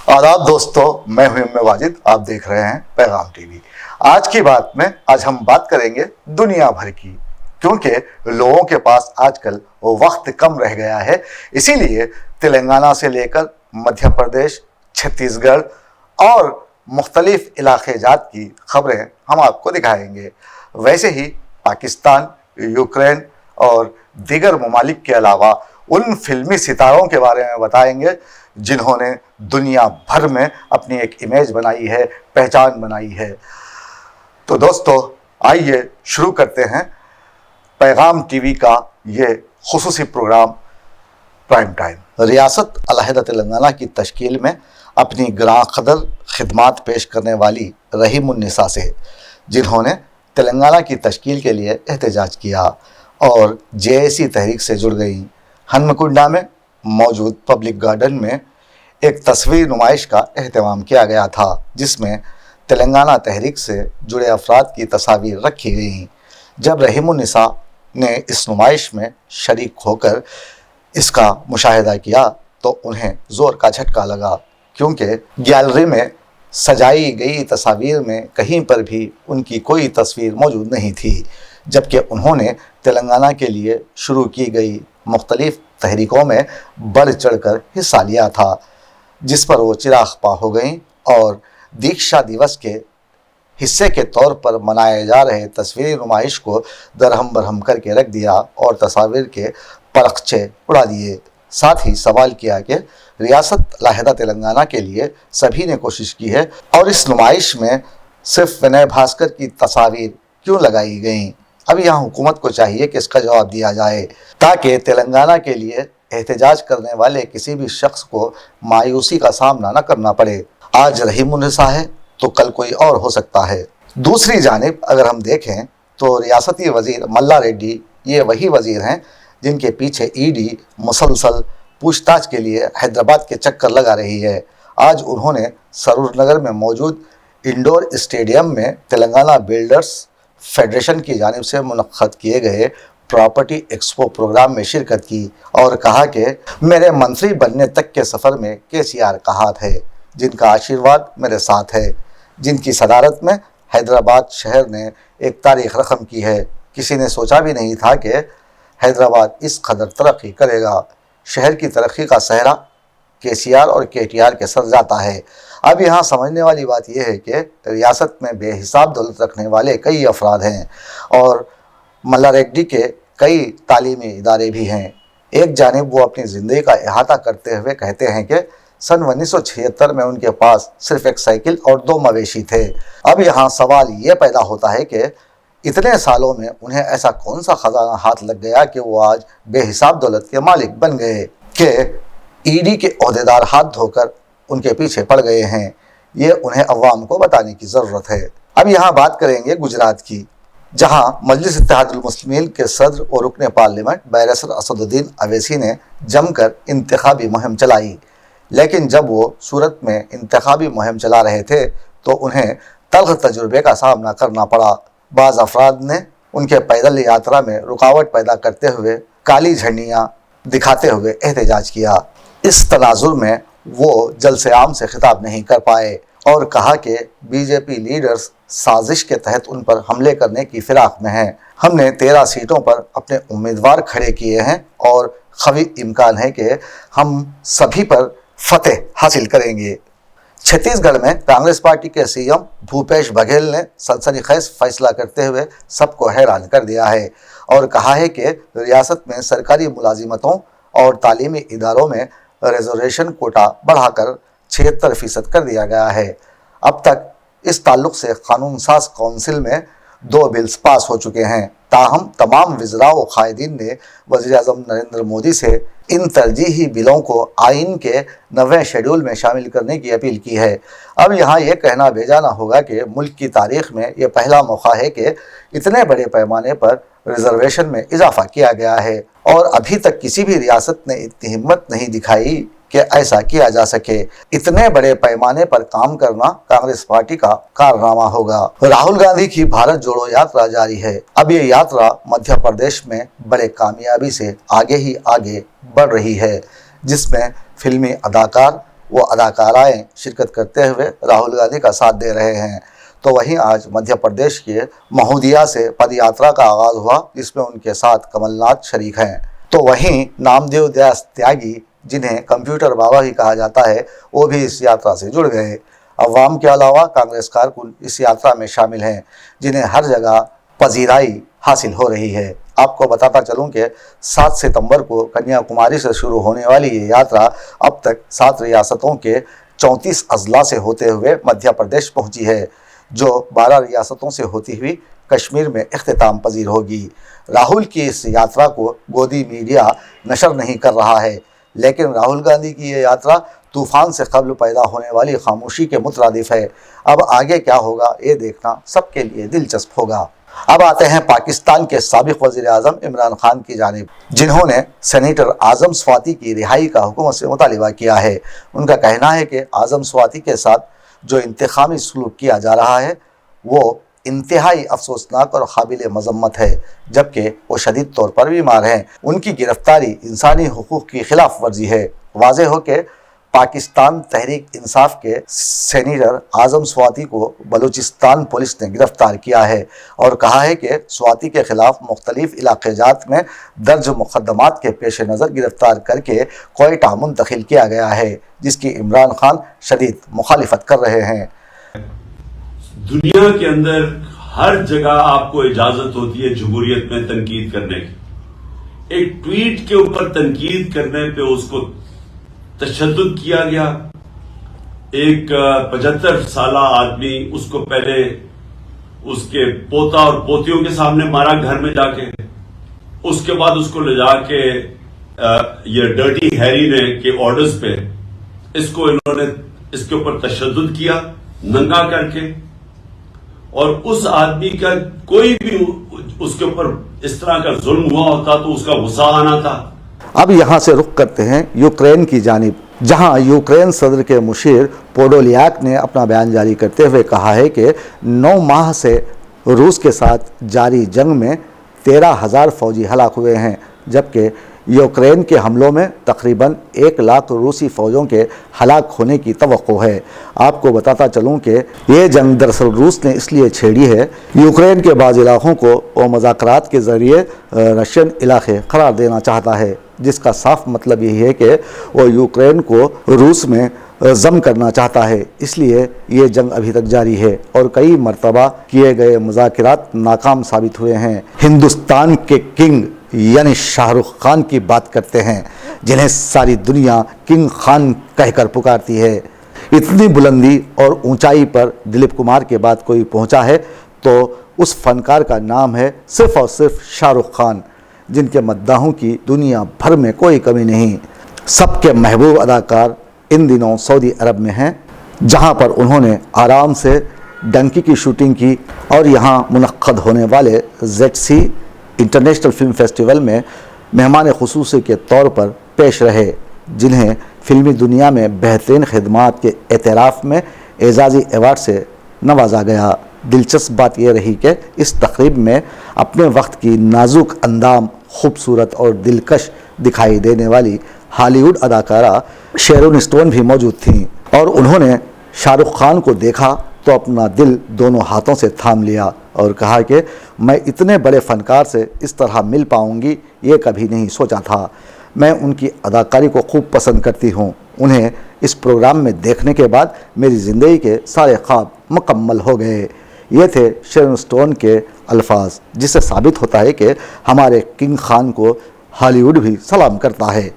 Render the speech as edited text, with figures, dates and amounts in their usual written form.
आदाब दोस्तों, मैं हूं एम वाजिद। आप देख रहे हैं पैगाम टीवी। आज की बात में आज हम बात करेंगे दुनिया भर की, क्योंकि लोगों के पास आजकल वो वक्त कम रह गया है। इसीलिए तेलंगाना से लेकर मध्य प्रदेश, छत्तीसगढ़ और मुख्तलिफ इलाके जात की खबरें हम आपको दिखाएंगे। वैसे ही पाकिस्तान, यूक्रेन और दीगर ममालिक के अलावा उन फिल्मी सितारों के बारे में बताएंगे जिन्होंने दुनिया भर में अपनी एक इमेज बनाई है, पहचान बनाई है। तो दोस्तों, आइए शुरू करते हैं पैगाम टीवी का ये खुसूसी प्रोग्राम प्राइम टाइम। रियासत अलहदा तेलंगाना की तश्कील में अपनी ग्रां कदर खिदमात पेश करने वाली रहीमुन्निसा से, जिन्होंने तेलंगाना की तश्कील के लिए एहतजाज किया और जेएसी तहरीक से जुड़ गई, हनमकुंडा में मौजूद पब्लिक गार्डन में एक तस्वीर नुमाइश का एहतमाम किया गया था, जिसमें तेलंगाना तहरीक से जुड़े अफराद की तस्वीर रखी गई। जब रहीमुन्निसा ने इस नुमाइश में शरीक होकर इसका मुशाहिदा किया तो उन्हें ज़ोर का झटका लगा, क्योंकि गैलरी में सजाई गई तस्वीर में कहीं पर भी उनकी कोई तस्वीर मौजूद नहीं थी, जबकि उन्होंने तेलंगाना के लिए शुरू की गई मुख्तलिफ तहरीकों में बढ़ चढ़कर हिस्सा लिया था, जिस पर वो चिराग पा हो गई और दीक्षा दिवस के हिस्से के तौर पर मनाए जा रहे तस्वीरी नुमाइश को दरहम बरहम करके रख दिया और तस्वीर के परखचे उड़ा दिए। साथ ही सवाल किया कि रियासत अलहदा तेलंगाना के लिए सभी ने कोशिश की है और इस नुमाइश में सिर्फ विनय भास्कर की तस्वीर क्यों लगाई गई। अब यहाँ हुकूमत को चाहिए कि इसका जवाब दिया जाए, ताकि तेलंगाना के लिए एहतजाज करने वाले किसी भी शख्स को मायूसी का सामना न करना पड़े। आज रहीमुन्निसा है तो कल कोई और हो सकता है। दूसरी जानिब अगर हम देखें तो रियासती वज़ीर मल्ला रेड्डी ये वही वज़ीर हैं जिनके पीछे ईडी मुसलसल पूछताछ के लिए हैदराबाद के चक्कर लगा रही है। आज उन्होंने सरूर नगर में मौजूद इंडोर स्टेडियम में तेलंगाना बिल्डर्स फेडरेशन की जानिब से मुनक्कद किए गए प्रॉपर्टी एक्सपो प्रोग्राम में शिरकत की और कहा कि मेरे मंत्री बनने तक के सफ़र में केसीआर का हाथ है, जिनका आशीर्वाद मेरे साथ है, जिनकी सदारत में हैदराबाद शहर ने एक तारीख रकम की है। किसी ने सोचा भी नहीं था कि हैदराबाद इस कदर तरक्की करेगा। शहर की तरक्की का सहरा केसीआर और केटीआर के सर जाता है। अब यहाँ समझने वाली बात यह है कि रियासत में बेहिसाब दौलत रखने वाले कई अफराद हैं और मल्ला रेड्डी के कई तालीमी इदारे भी हैं। एक जानिब वो अपनी ज़िंदगी का अहाता करते हुए कहते हैं कि सन 1976 में उनके पास सिर्फ एक साइकिल और 2 मवेशी थे। अब यहाँ सवाल ये पैदा होता है कि इतने सालों में उन्हें ऐसा कौन सा खजाना हाथ लग गया कि वो आज बेहिसाब दौलत के मालिक बन गए कि ईडी के ओहदेदार हाथ धोकर उनके पीछे पड़ गए हैं। ये उन्हें अवाम को बताने की ज़रूरत है। अब यहाँ बात करेंगे गुजरात की, जहाँ मजलिस इत्तेहादुल मुस्लिमीन के सदर और रुकने पार्लियामेंट बैरिस्टर असदुद्दीन अवैसी ने जमकर इंतखाबी मुहिम चलाई, लेकिन जब वो सूरत में इंतखाबी मुहिम चला रहे थे तो उन्हें तल्ख तजुर्बे का सामना करना पड़ा। बाज़ अफराद ने उनके पैदल यात्रा में रुकावट पैदा करते हुए काली झंडियाँ दिखाते हुए एहतजाज किया। इस तनाजुर में वो जलसे आम से खिताब नहीं कर पाए और कहा कि बीजेपी लीडर्स साजिश के तहत उन पर हमले करने की फिराक में हैं। हमने 13 सीटों पर अपने उम्मीदवार खड़े किए हैं और क़वी इम्कान है कि हम सभी पर फतेह हासिल करेंगे। छत्तीसगढ़ में कांग्रेस पार्टी के सीएम भूपेश बघेल ने सनसनीखेज फैसला करते हुए सबको हैरान कर दिया है और कहा है कि रियासत में सरकारी मुलाजिमतों और तालीमी इदारों में रिजर्वेशन कोटा बढ़ाकर 76% कर दिया गया है। अब तक इस ताल्लुक़ से कानून साज काउंसिल में 2 बिल्स पास हो चुके हैं। ताहम तमाम वज़रा व कायदीन ने वज़ीर-ए-आज़म नरेंद्र मोदी से इन तरजीही बिलों को आइन के 9वें शेड्यूल में शामिल करने की अपील की है। अब यहाँ ये कहना बेजाना होगा कि मुल्क की तारीख़ में ये पहला मौका है कि इतने बड़े पैमाने पर रिजर्वेशन में इजाफा किया गया है और अभी तक किसी भी रियासत ने इतनी हिम्मत नहीं दिखाई कि ऐसा किया जा सके। इतने बड़े पैमाने पर काम करना कांग्रेस पार्टी का कारनामा होगा। राहुल गांधी की भारत जोड़ो यात्रा जारी है। अब ये यात्रा मध्य प्रदेश में बड़े कामयाबी से आगे ही आगे बढ़ रही है, जिसमें फिल्मी अदाकार وہ اداکارائیں شرکت کرتے ہوئے راہل گاندھی کا ساتھ دے رہے ہیں۔ تو وہیں آج مدھیہ پردیش کے مہودیا سے پد یاترا کا آغاز ہوا، جس میں ان کے ساتھ کمل ناتھ شریک ہیں۔ تو وہیں نامدیو داس تیاگی، جنہیں کمپیوٹر بابا بھی کہا جاتا ہے، وہ بھی اس یاترا سے جڑ گئے۔ عوام کے علاوہ کانگریس کارکن اس یاترا میں شامل ہیں، جنہیں ہر جگہ پذیرائی حاصل ہو رہی ہے۔ آپ کو بتاتا چلوں کہ 7 ستمبر کو کنیا کماری سے شروع ہونے والی یہ یاترا اب تک 7 ریاستوں کے 34 اضلاع سے ہوتے ہوئے مدھیہ پردیش پہنچی ہے، جو 12 ریاستوں سے ہوتی ہوئی کشمیر میں اختتام پذیر ہوگی۔ راہل کی اس یاترا کو گودی میڈیا نشر نہیں کر رہا ہے، لیکن راہل گاندھی کی یہ یاترا طوفان سے قبل پیدا ہونے والی خاموشی کے مترادف ہے۔ اب آگے کیا ہوگا یہ دیکھنا سب کے لیے دلچسپ ہوگا۔ اب آتے ہیں پاکستان کے سابق وزیر اعظم عمران خان کی جانب، جنہوں نے سینیٹر اعظم سواتی کی رہائی کا حکومت سے مطالبہ کیا ہے۔ ان کا کہنا ہے کہ اعظم سواتی کے ساتھ جو انتقامی سلوک کیا جا رہا ہے وہ انتہائی افسوسناک اور قابل مذمت ہے، جبکہ وہ شدید طور پر بیمار ہیں۔ ان کی گرفتاری انسانی حقوق کی خلاف ورزی ہے۔ واضح ہو کہ پاکستان تحریک انصاف کے سینیٹر اعظم سواتی کو بلوچستان پولیس نے گرفتار کیا ہے اور کہا ہے کہ سواتی کے خلاف مختلف علاقے جات میں درج مقدمات کے پیش نظر گرفتار کر کے کوئٹہ منتقل کیا گیا ہے، جس کی عمران خان شدید مخالفت کر رہے ہیں۔ دنیا کے اندر ہر جگہ آپ کو اجازت ہوتی ہے جمہوریت میں تنقید کرنے کی۔ ایک ٹویٹ کے اوپر تنقید کرنے پہ اس کو تشدد کیا گیا۔ ایک 75 سالہ آدمی، اس کو پہلے اس کے پوتا اور پوتیوں کے سامنے مارا گھر میں جا کے، اس کے بعد اس کو لے جا کے یہ ڈرٹی ہیری نے کے آرڈرز پہ اس کو انہوں نے اس کے اوپر تشدد کیا ننگا کر کے، اور اس آدمی کا کوئی بھی اس کے اوپر اس طرح کا ظلم ہوا ہوتا تو اس کا غصہ آنا تھا۔ اب یہاں سے رخ کرتے ہیں یوکرین کی جانب، جہاں یوکرین صدر کے مشیر پوڈولیاک نے اپنا بیان جاری کرتے ہوئے کہا ہے کہ 9 ماہ سے روس کے ساتھ جاری جنگ میں 13,000 فوجی ہلاک ہوئے ہیں، جبکہ یوکرین کے حملوں میں تقریباً 1 لاکھ روسی فوجوں کے ہلاک ہونے کی توقع ہے۔ آپ کو بتاتا چلوں کہ یہ جنگ دراصل روس نے اس لیے چھیڑی ہے، یوکرین کے بعض علاقوں کو وہ مذاکرات کے ذریعے رشین علاقے قرار دینا چاہتا ہے، جس کا صاف مطلب یہی ہے کہ وہ یوکرین کو روس میں ضم کرنا چاہتا ہے۔ اس لیے یہ جنگ ابھی تک جاری ہے اور کئی مرتبہ کیے گئے مذاکرات ناکام ثابت ہوئے ہیں۔ ہندوستان کے کنگ یعنی شاہ رخ خان کی بات کرتے ہیں، جنہیں ساری دنیا کنگ خان کہہ کر پکارتی ہے۔ اتنی بلندی اور اونچائی پر دلیپ کمار کے بعد کوئی پہنچا ہے تو اس فنکار کا نام ہے صرف اور صرف شاہ رخ خان، جن کے مداحوں کی دنیا بھر میں کوئی کمی نہیں۔ سب کے محبوب اداکار ان دنوں سعودی عرب میں ہیں، جہاں پر انہوں نے آرام سے ڈنکی کی شوٹنگ کی اور یہاں منعقد ہونے والے ZC انٹرنیشنل فلم فیسٹیول میں مہمان خصوصی کے طور پر پیش رہے، جنہیں فلمی دنیا میں بہترین خدمات کے اعتراف میں اعزازی ایوارڈ سے نوازا گیا۔ دلچسپ بات یہ رہی کہ اس تقریب میں اپنے وقت کی نازک اندام، خوبصورت اور دلکش دکھائی دینے والی ہالی ووڈ اداکارہ شیرون سٹون بھی موجود تھیں، اور انہوں نے شاہ رخ خان کو دیکھا تو اپنا دل دونوں ہاتھوں سے تھام لیا اور کہا کہ میں اتنے بڑے فنکار سے اس طرح مل پاؤں گی یہ کبھی نہیں سوچا تھا۔ میں ان کی اداکاری کو خوب پسند کرتی ہوں۔ انہیں اس پروگرام میں دیکھنے کے بعد میری زندگی کے سارے خواب مکمل ہو گئے۔ یہ تھے شیرون سٹون کے الفاظ، جس سے ثابت ہوتا ہے کہ ہمارے کنگ خان کو ہالی ووڈ بھی سلام کرتا ہے۔